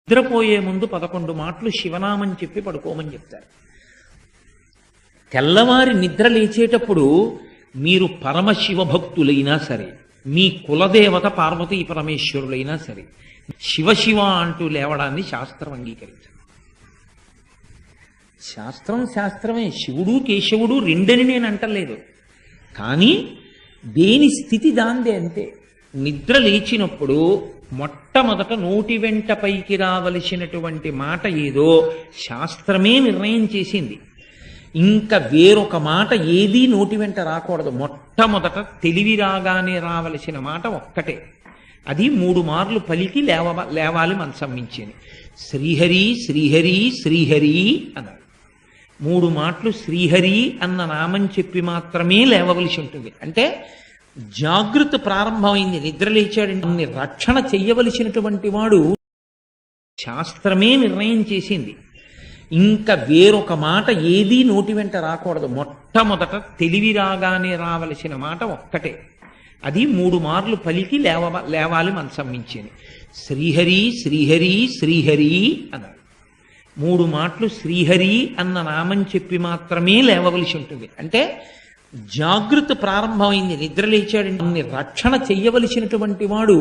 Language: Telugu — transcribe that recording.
నిద్రపోయే ముందు 11 మాటలు శివనామం చెప్పి పడుకోమని చెప్తారు. తెల్లవారి నిద్ర లేచేటప్పుడు మీరు పరమశివ భక్తులైనా సరే, మీ కులదేవత పార్వతీ పరమేశ్వరులైనా సరే, శివ శివ అంటూ లేవడాన్ని శాస్త్రం అంగీకరించదు. శాస్త్రమే. శివుడు కేశవుడు రెండని నేను అంటలేదు, కానీ దేని స్థితి దాందే అంతే. నిద్ర లేచినప్పుడు మొట్టమొదట నోటి వెంట పైకి రావలసినటువంటి మాట ఏదో శాస్త్రమే నిర్ణయం చేసింది. ఇంకా వేరొక మాట ఏదీ నోటి వెంట రాకూడదు. మొట్టమొదట తెలివి రాగానే రావలసిన మాట ఒక్కటే, అది 3 మార్లు పలికి లేవాలి మనసం మించింది. శ్రీహరి శ్రీహరి శ్రీహరి అన్నారు. 3 మాటలు శ్రీహరి అన్న నామం చెప్పి మాత్రమే లేవవలసి ఉంటుంది. అంటే జాగృతి ప్రారంభమైంది, నిద్ర లేచాడు, రక్షణ చెయ్యవలసినటువంటి వాడు శాస్త్రమే నిర్ణయం చేసింది. ఇంకా వేరొక మాట ఏదీ నోటి వెంట రాకూడదు. మొట్టమొదట తెలివి రాగానే రావలసిన మాట ఒక్కటే, అది 3 మార్లు పలికి లేవాలి మనసం మించింది. శ్రీహరి శ్రీహరి శ్రీహరి అన్నారు. 3 మాటలు శ్రీహరి అన్న నామం చెప్పి మాత్రమే లేవవలసి ఉంటుంది. అంటే జాగృతి ప్రారంభమైంది, నిద్ర లేచాడు, రక్షణ చెయ్యవలసినటువంటి వాడు